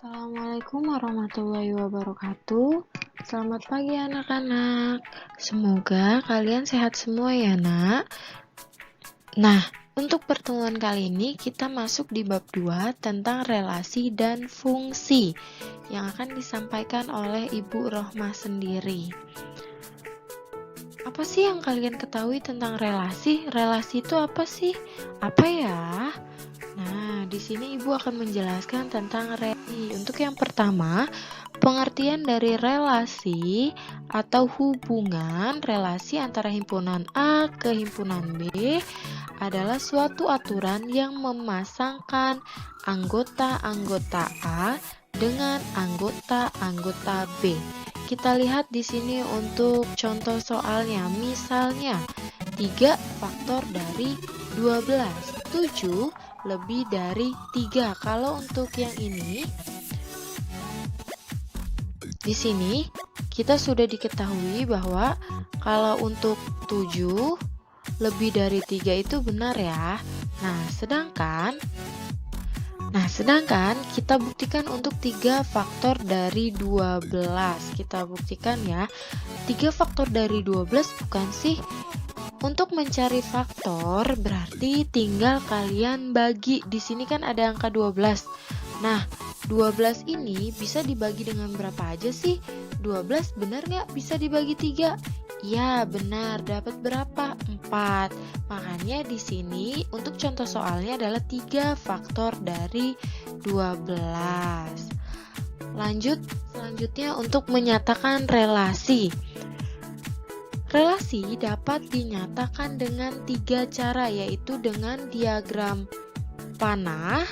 Assalamualaikum warahmatullahi wabarakatuh. Selamat pagi anak-anak. Semoga kalian sehat semua ya nak. Nah, untuk pertemuan kali ini kita masuk di bab 2 tentang relasi dan fungsi yang akan disampaikan oleh Ibu Rohmah sendiri. Apa sih yang kalian ketahui tentang relasi? Relasi itu apa sih? Apa ya? Nah, di sini Ibu akan menjelaskan tentang relasi. Untuk yang pertama, pengertian dari relasi atau hubungan relasi antara himpunan A ke himpunan B adalah suatu aturan yang memasangkan anggota-anggota A dengan anggota-anggota B. Kita lihat di sini untuk contoh soalnya. Misalnya, 3 faktor dari 12, 7 lebih dari 3. Kalau untuk yang ini, di sini kita sudah diketahui bahwa kalau untuk 7 lebih dari 3 itu benar ya. Nah, sedangkan kita buktikan untuk 3 faktor dari 12. Kita buktikan ya. 3 faktor dari 12 bukan sih? Untuk mencari faktor berarti tinggal kalian bagi. Di sini kan ada angka 12. Nah, 12 ini bisa dibagi dengan berapa aja sih? 12 benar nggak bisa dibagi 3? Ya, benar. Dapat berapa? 4. Makanya di sini untuk contoh soalnya adalah 3 faktor dari 12. Selanjutnya untuk menyatakan relasi. Relasi dapat dinyatakan dengan 3 cara, yaitu dengan diagram panah,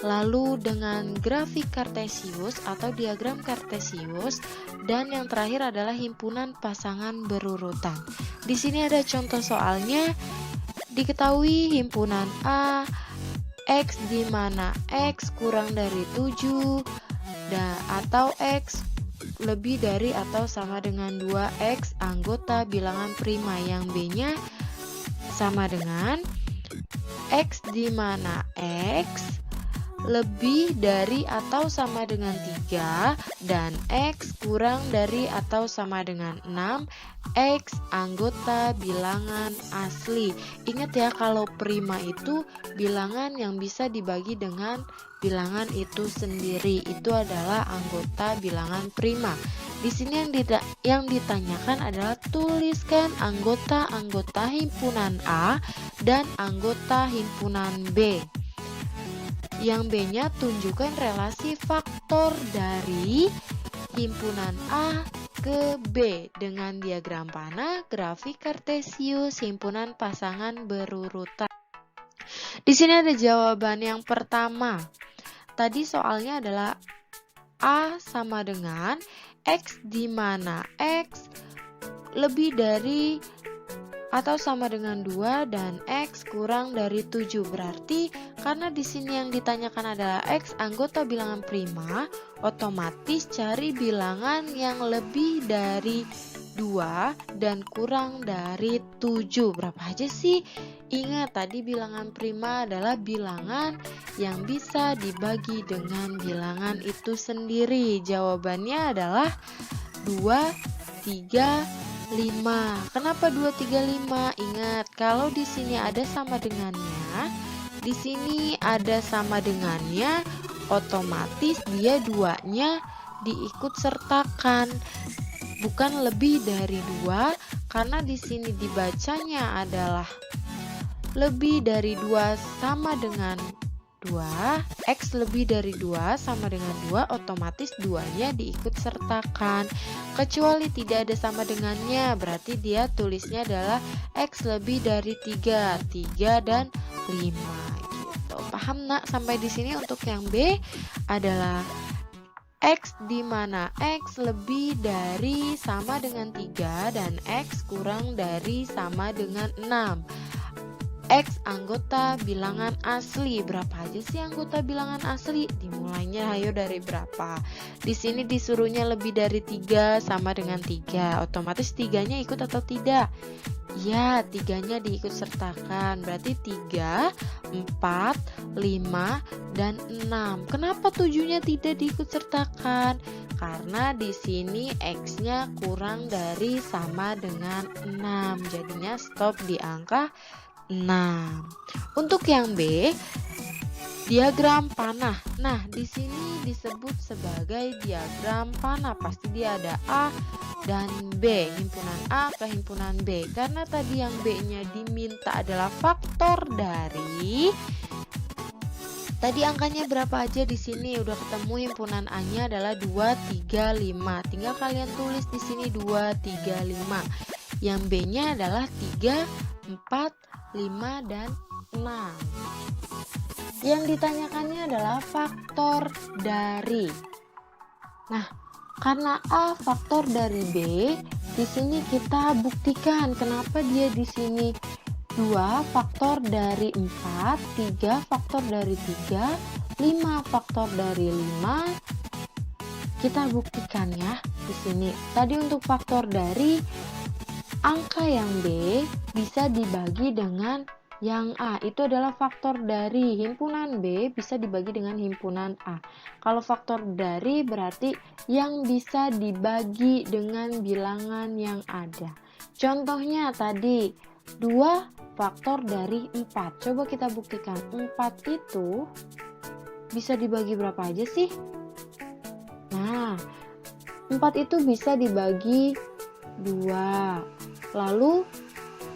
lalu dengan grafik kartesius atau diagram kartesius, dan yang terakhir adalah himpunan pasangan berurutan. Di sini ada contoh soalnya. Diketahui himpunan A X di mana X kurang dari 7 atau X lebih dari atau sama dengan 2X anggota bilangan prima, yang B-nya sama dengan X di mana X lebih dari atau sama dengan 3 dan X kurang dari atau sama dengan 6 X anggota bilangan asli. Ingat ya, kalau prima itu bilangan yang bisa dibagi dengan bilangan itu sendiri, itu adalah anggota bilangan prima. Di sini yang ditanyakan adalah tuliskan anggota-anggota himpunan A dan anggota himpunan B. Yang B-nya tunjukkan relasi faktor dari himpunan A ke B dengan diagram panah, grafik kartesius, himpunan pasangan berurutan. Di sini ada jawaban yang pertama. Tadi soalnya adalah A sama dengan X di mana X lebih dari atau sama dengan 2 dan X kurang dari 7. Berarti karena di sini yang ditanyakan adalah X anggota bilangan prima, otomatis cari bilangan yang lebih dari 2 dan kurang dari 7. Berapa aja sih? Ingat, tadi bilangan prima adalah bilangan yang bisa dibagi dengan bilangan itu sendiri. Jawabannya adalah 2, 3, 5. Kenapa 2, 3, 5? Ingat, kalau di sini ada sama dengannya, di sini ada sama dengannya, otomatis dia 2-nya diikut sertakan. Bukan lebih dari 2, karena di sini dibacanya adalah lebih dari 2 sama dengan 2, X lebih dari 2 sama dengan 2, otomatis 2-nya diikut sertakan. Kecuali tidak ada sama dengannya, berarti dia tulisnya adalah X lebih dari 3, 3 dan 5 gitu. Paham nak sampai di sini? Untuk yang B adalah X di mana X lebih dari sama dengan 3 dan X kurang dari sama dengan 6. X anggota bilangan asli. Berapa aja sih anggota bilangan asli? Dimulainya ayo dari berapa? Di sini disuruhnya lebih dari 3 sama dengan 3. Otomatis 3-nya ikut atau tidak? Ya, tiganya diikut sertakan. Berarti 3, 4, 5, dan 6. Kenapa 7-nya tidak diikut sertakan? Karena di sini X-nya kurang dari sama dengan 6. Jadinya stop di angka 6. Untuk yang B, diagram panah. Nah, di sini disebut sebagai diagram panah. Pasti dia ada A dan B, himpunan A ke himpunan B. Karena tadi yang B-nya diminta adalah faktor dari, tadi angkanya berapa aja di sini? Udah ketemu, himpunan A-nya adalah 2, 3, 5. Tinggal kalian tulis di sini 2, 3, 5. Yang B-nya adalah 3, 4, 5, dan 6. Yang ditanyakannya adalah faktor dari. Nah, karena A faktor dari B, di sini kita buktikan kenapa dia di sini 2 faktor dari 4, 3 faktor dari 3, 5 faktor dari 5. Kita buktikan ya di sini. Tadi untuk faktor dari, angka yang B bisa dibagi dengan yang A, itu adalah faktor dari. Himpunan B bisa dibagi dengan himpunan A. Kalau faktor dari berarti yang bisa dibagi dengan bilangan yang ada. Contohnya tadi 2 faktor dari 4. Coba kita buktikan. 4 itu bisa dibagi berapa aja sih? Nah, 4 itu bisa dibagi 2. Lalu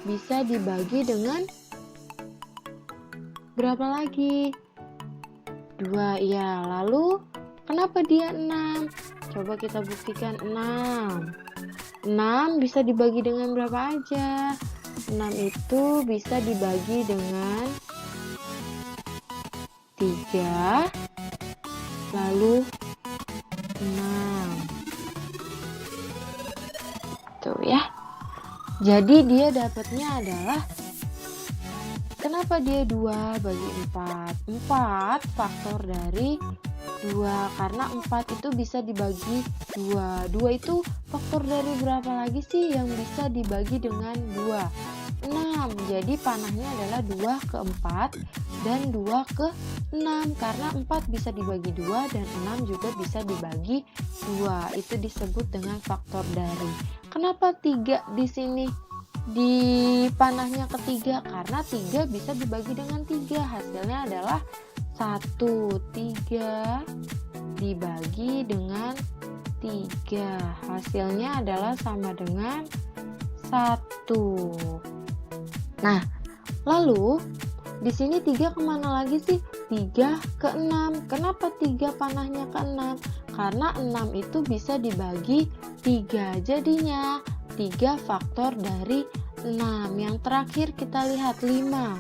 bisa dibagi dengan berapa lagi? 2 ya. Lalu kenapa dia 6? Coba kita buktikan. 6 bisa dibagi dengan berapa aja? 6 itu bisa dibagi dengan 3, lalu 6. Tuh ya. Jadi dia dapatnya adalah, kenapa dia 2 bagi 4? 4 faktor dari 2, karena 4 itu bisa dibagi 2. 2 itu faktor dari berapa lagi sih yang bisa dibagi dengan 2? 6. Jadi panahnya adalah 2 ke 4 dan 2 ke 6. Karena 4 bisa dibagi 2 dan 6 juga bisa dibagi 2. Itu disebut dengan faktor dari. Kenapa 3 di sini di panahnya ketiga? Karena 3 bisa dibagi dengan 3. Hasilnya adalah 1. 3 dibagi dengan 3. Hasilnya adalah sama dengan 1. Nah, lalu di sini 3 kemana lagi sih? 3 ke 6. Kenapa 3 panahnya ke 6? Karena 6 itu bisa dibagi 3. Jadinya 3 faktor dari 6. Yang terakhir kita lihat 5.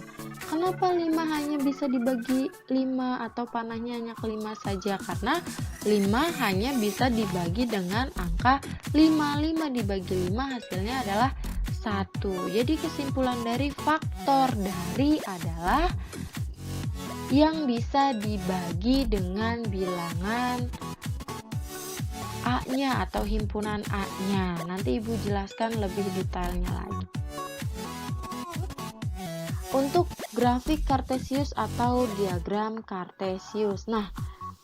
Kenapa 5 hanya bisa dibagi 5 atau panahnya hanya ke 5 saja? Karena 5 hanya bisa dibagi dengan angka 5. 5 dibagi 5 hasilnya adalah 1. Jadi kesimpulan dari faktor dari adalah yang bisa dibagi dengan bilangan A-nya atau himpunan A-nya. Nanti Ibu jelaskan lebih detailnya lagi. Untuk grafik kartesius atau diagram kartesius. Nah,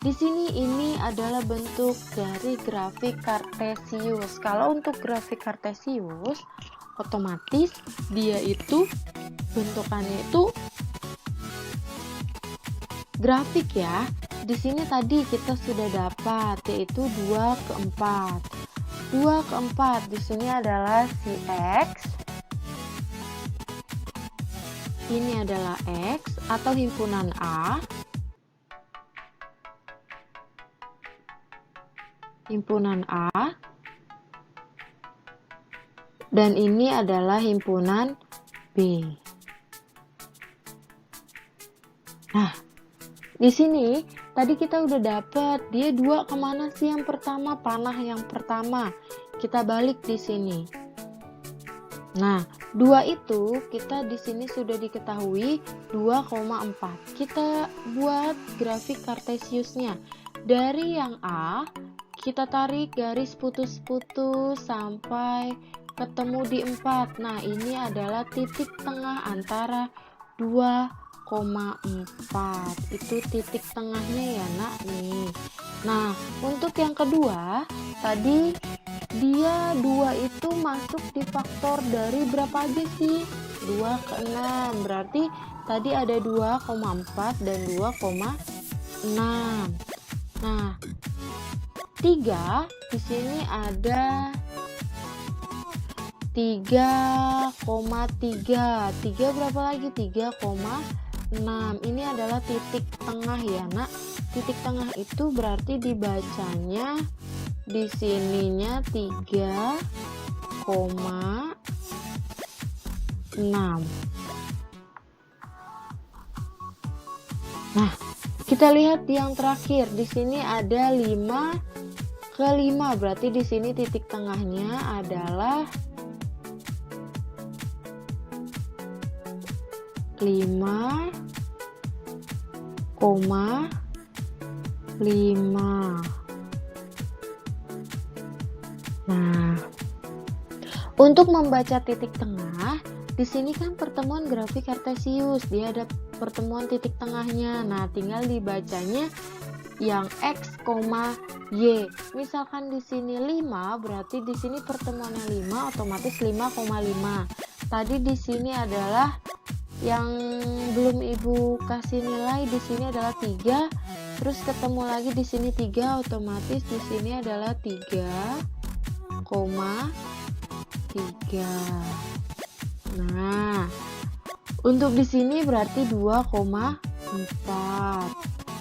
di sini ini adalah bentuk dari grafik kartesius. Kalau untuk grafik kartesius, otomatis dia itu bentukannya itu grafik ya. Di sini tadi kita sudah dapat yaitu 2 ke 4. 2 ke 4 di sini adalah si X. Ini adalah X atau himpunan A. Himpunan A. Dan ini adalah himpunan B. Nah, di sini tadi kita udah dapat dia 2 kemana sih yang pertama? Panah yang pertama. Kita balik di sini. Nah, 2 itu kita di sini sudah diketahui 2,4. Kita buat grafik kartesiusnya. Dari yang A, kita tarik garis putus-putus sampai ketemu di 4. Nah, ini adalah titik tengah antara 2,4. Itu titik tengahnya ya nak nih. Nah, untuk yang kedua, tadi dia 2 itu masuk di faktor dari berapa aja sih? 2 ke 6. Berarti tadi ada 2,4 dan 2,6. Nah, 3 di sini ada 3,3. 3 berapa lagi? 3,6. Ini adalah titik tengah ya nak. Titik tengah itu berarti dibacanya di sininya 3,6. Nah, kita lihat yang terakhir. Di sini ada 5 ke 5. Berarti di sini titik tengahnya adalah 5,5. Nah, untuk membaca titik tengah, di sini kan pertemuan grafik kartesius, dia ada pertemuan titik tengahnya. Nah, tinggal dibacanya yang X, Y. Misalkan di sini 5, berarti di sini pertemuannya 5, otomatis 5,5. Tadi di sini adalah yang belum Ibu kasih nilai, di sini adalah 3. Terus ketemu lagi di sini 3, otomatis di sini adalah 3,3. Nah, untuk di sini berarti 2,4.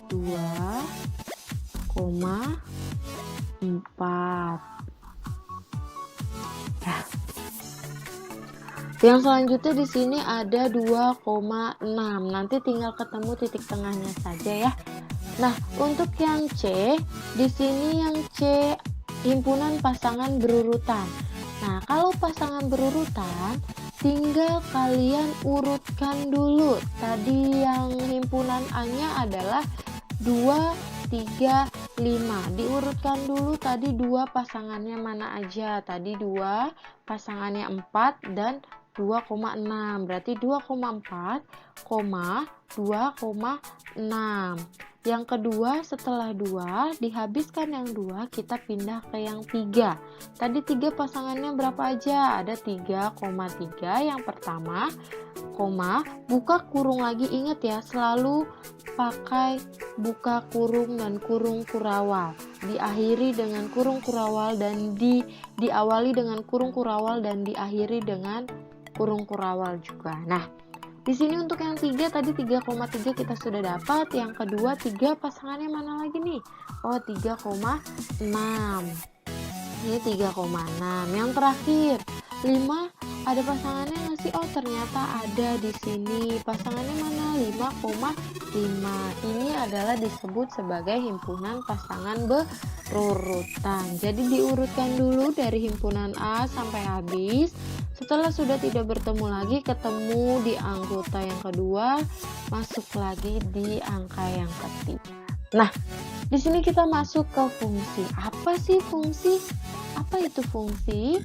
2,4. Nah, yang selanjutnya di sini ada 2,6. Nanti tinggal ketemu titik tengahnya saja ya. Nah, untuk yang C, di sini yang C himpunan pasangan berurutan. Nah, kalau pasangan berurutan, tinggal kalian urutkan dulu. Tadi yang himpunan A-nya adalah 2, 3, 5. Diurutkan dulu tadi 2 pasangannya mana aja. Tadi 2 pasangannya 4 dan 2,6. Berarti 2,4, 2,6. Yang kedua setelah 2 dihabiskan yang 2, kita pindah ke yang 3. Tadi 3 pasangannya berapa aja? Ada 3,3 yang pertama, koma, buka kurung lagi. Ingat ya, selalu pakai buka kurung dan kurung kurawal. Diakhiri dengan kurung kurawal dan diawali dengan kurung kurawal dan diakhiri dengan kurung kurawal juga. Nah, di sini untuk yang 3 tadi 3,3 kita sudah dapat. Yang kedua 3 pasangannya mana lagi nih? Oh, 3,6. Ini 3,6. Yang terakhir 5 ada pasangannya nggak sih? Oh, ternyata ada di sini. Pasangannya mana? 5,5. Ini adalah disebut sebagai himpunan pasangan berurutan. Jadi diurutkan dulu dari himpunan A sampai habis. Setelah sudah tidak bertemu lagi, ketemu di anggota yang kedua, masuk lagi di angka yang ketiga. Nah, di sini kita masuk ke fungsi. Apa sih fungsi? Apa itu fungsi?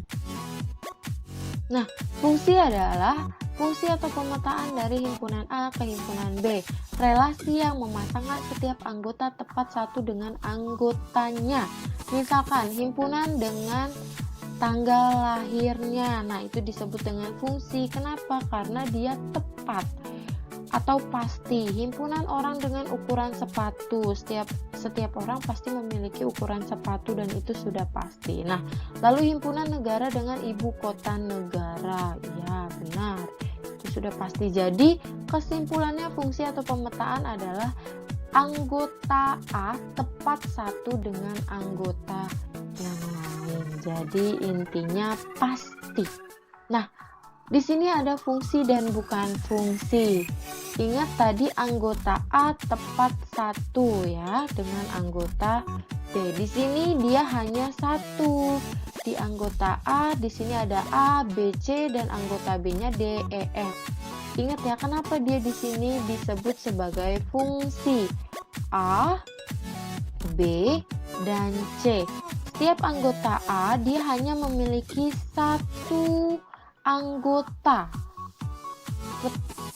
Nah, fungsi adalah fungsi atau pemetaan dari himpunan A ke himpunan B. Relasi yang memasangkan setiap anggota tepat satu dengan anggotanya. Misalkan himpunan dengan tanggal lahirnya. Nah, itu disebut dengan fungsi. Kenapa? Karena dia tepat atau pasti. Himpunan orang dengan ukuran sepatu. Setiap orang pasti memiliki ukuran sepatu dan itu sudah pasti. Nah, lalu himpunan negara dengan ibu kota negara. Ya, benar. Itu sudah pasti. Jadi, kesimpulannya fungsi atau pemetaan adalah anggota A tepat satu dengan anggota yang lain. Jadi intinya pasti. Nah, di sini ada fungsi dan bukan fungsi. Ingat tadi anggota A tepat satu ya dengan anggota B. Di sini dia hanya satu. Di anggota A di sini ada A, B, C dan anggota B-nya D, E, F. Ingat ya, kenapa dia di sini disebut sebagai fungsi A, B, dan C. setiap anggota A dia hanya memiliki satu anggota.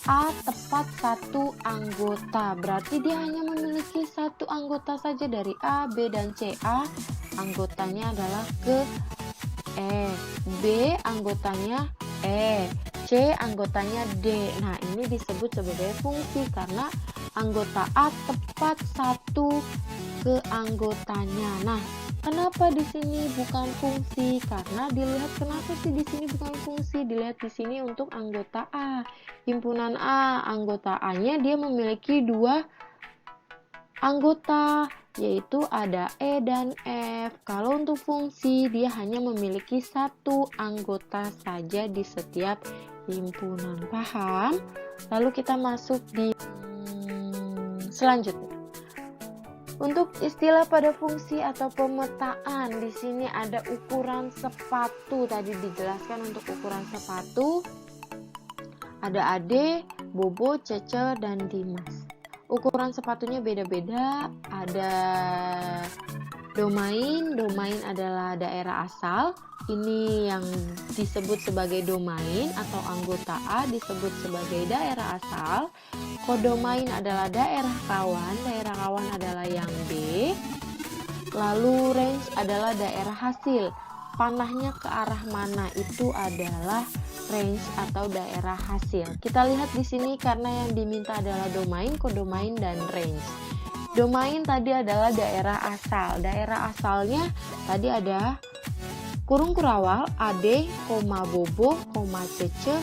A tepat satu anggota, berarti dia hanya memiliki satu anggota saja dari A, B, dan C. A anggotanya adalah ke E, B anggotanya E, C anggotanya D. Nah, ini disebut sebagai fungsi karena anggota A tepat satu ke anggotanya. Nah, kenapa di sini bukan fungsi? Karena dilihat kenapa sih di sini bukan fungsi? Dilihat di sini untuk anggota A. Himpunan A, anggota A-nya dia memiliki dua anggota, yaitu ada E dan F. Kalau untuk fungsi, dia hanya memiliki satu anggota saja di setiap himpunan. Paham? Lalu kita masuk di selanjutnya. Untuk istilah pada fungsi atau pemetaan, di sini ada ukuran sepatu. Tadi dijelaskan untuk ukuran sepatu ada Ade, Bobo, Cece, dan Dimas. Ukuran sepatunya beda-beda. Ada domain. Domain adalah daerah asal. Ini yang disebut sebagai domain atau anggota A disebut sebagai daerah asal. Kodomain adalah daerah kawan. Daerah kawan adalah yang B. Lalu range adalah daerah hasil. Panahnya ke arah mana itu adalah range atau daerah hasil. Kita lihat di sini karena yang diminta adalah domain, kodomain, dan range. Domain tadi adalah daerah asal. Daerah asalnya tadi ada kurung kurawal, Ade, Bobo, Cece,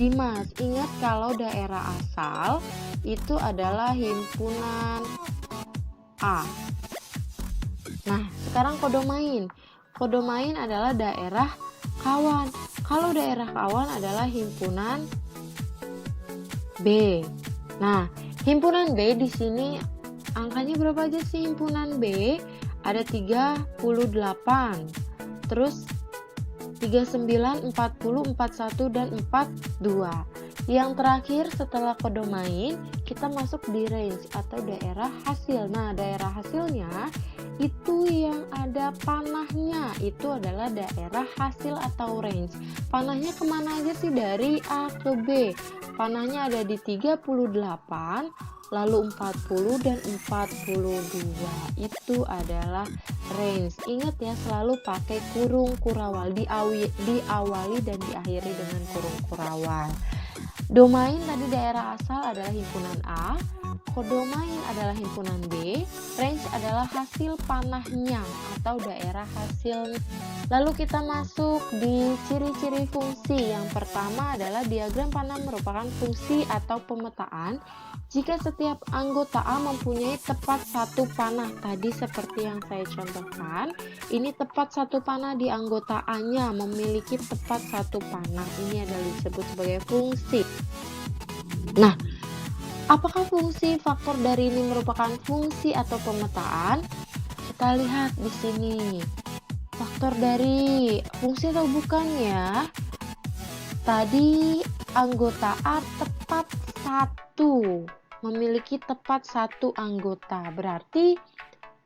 Dimas. Ingat kalau daerah asal itu adalah himpunan A. Nah, sekarang kodomain. Kodomain adalah daerah kawan. Kalau daerah kawan adalah himpunan B. Nah, himpunan B di sini angkanya berapa aja sih himpunan B? Ada 38. Terus 39, 40, 41, dan 42. Yang terakhir setelah kodomain, kita masuk di range atau daerah hasil. Nah, daerah hasilnya itu yang ada panahnya, itu adalah daerah hasil atau range. Panahnya kemana aja sih? Dari A ke B. Panahnya ada di 38, lalu 40 dan 42. Itu adalah range. Ingat ya, selalu pakai kurung kurawal, diawali dan diakhiri dengan kurung kurawal. Domain tadi daerah asal adalah himpunan A, kodomain adalah himpunan B, range adalah hasil panahnya atau daerah hasil. Lalu kita masuk di ciri-ciri fungsi. Yang pertama adalah diagram panah merupakan fungsi atau pemetaan jika setiap anggota A mempunyai tepat satu panah. Tadi seperti yang saya contohkan, ini tepat satu panah di anggota A-nya memiliki tepat satu panah. Ini adalah disebut sebagai fungsi. Nah, apakah fungsi faktor dari ini merupakan fungsi atau pemetaan? Kita lihat di sini. Faktor dari fungsi atau bukan ya? Tadi anggota A tepat satu, memiliki tepat satu anggota. Berarti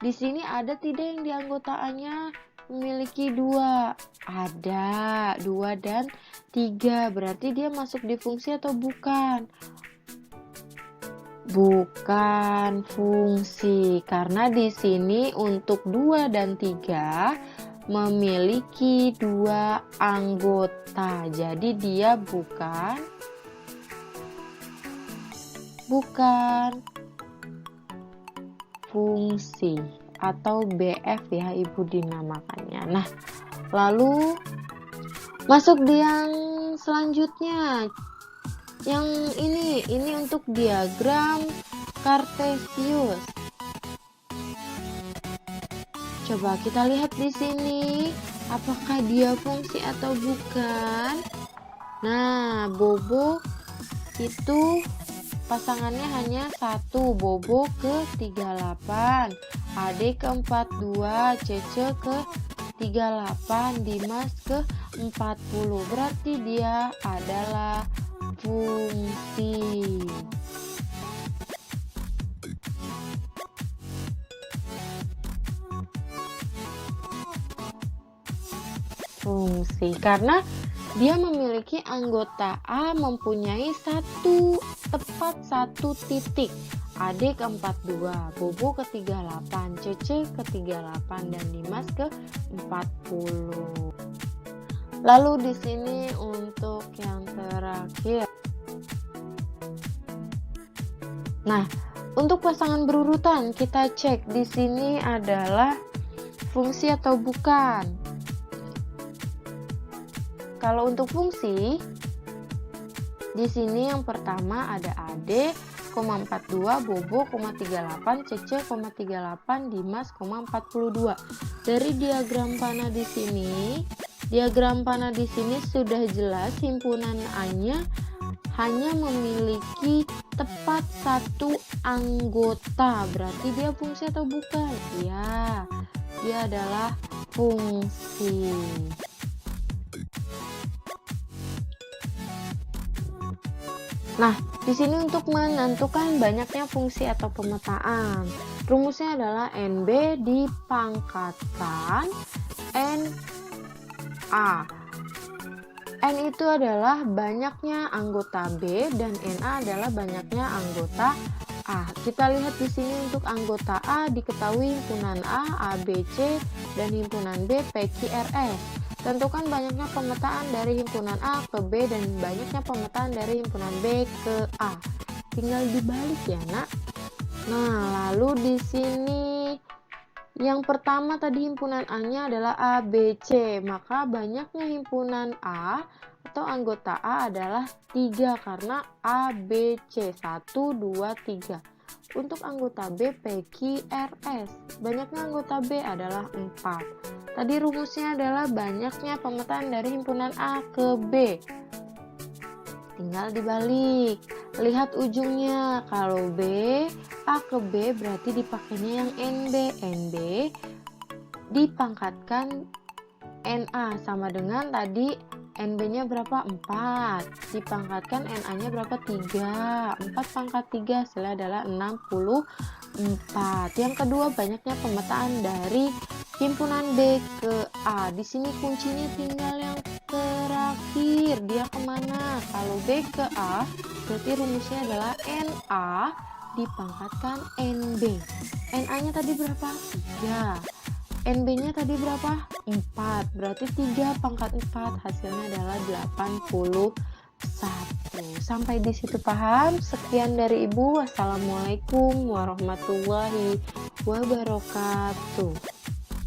di sini ada tidak yang di anggota A-nya memiliki dua? Ada 2 dan 3. Berarti dia masuk di fungsi atau bukan? Bukan fungsi, karena di sini untuk 2 dan 3 memiliki 2 anggota. Jadi dia bukan fungsi atau BF ya, Ibu dinamakannya. Nah, lalu masuk di yang selanjutnya. Yang ini untuk diagram Kartesius. Coba kita lihat di sini, apakah dia fungsi atau bukan? Nah, Bobo itu pasangannya hanya 1, Bobo ke 38, Ade ke 42, Cece ke 38, Dimas ke 40. Berarti dia adalah fungsi. fungsi karena dia memiliki anggota A mempunyai tepat satu titik. Adik ke 42, Bobo ke 38, Cece ke 38, dan Dimas ke 40. Lalu di sini untuk yang terakhir. Nah, untuk pasangan berurutan kita cek di sini adalah fungsi atau bukan. Kalau untuk fungsi, di sini yang pertama ada Ade, 42, Bobo, 38, Cece, 38, Dimas, 42. Dari diagram panah di sini sudah jelas himpunan A-nya hanya memiliki tepat satu anggota. Berarti dia fungsi atau bukan? Ya, dia adalah fungsi. Nah, di sini untuk menentukan banyaknya fungsi atau pemetaan, rumusnya adalah NB dipangkatkan NA. N itu adalah banyaknya anggota B dan NA adalah banyaknya anggota A. Kita lihat di sini untuk anggota A diketahui himpunan A, ABC, dan himpunan B, PQRS. Tentukan banyaknya pemetaan dari himpunan A ke B dan banyaknya pemetaan dari himpunan B ke A. Tinggal dibalik ya, Nak. Nah, lalu di sini yang pertama tadi himpunan A-nya adalah ABC, maka banyaknya himpunan A atau anggota A adalah 3 karena ABC 1, 2, 3. Untuk anggota B, PQRS, banyaknya anggota B adalah 4. Tadi rumusnya adalah banyaknya pemetaan dari himpunan A ke B. Tinggal dibalik. Lihat ujungnya. Kalau B, A ke B berarti dipakainya yang NB. NB dipangkatkan NA sama dengan tadi NB-nya berapa? 4. Dipangkatkan NA-nya berapa? 3. 4 pangkat 3 hasilnya adalah 64. Yang kedua, banyaknya pemetaan dari himpunan B ke A. Di sini kuncinya tinggal yang terakhir. Dia kemana? Kalau B ke A, berarti rumusnya adalah NA dipangkatkan NB. NA-nya tadi berapa? 3. NB-nya tadi berapa? 4. Berarti 3 pangkat 4 hasilnya adalah 81. Sampai di situ paham? Sekian dari Ibu. Wassalamualaikum warahmatullahi wabarakatuh.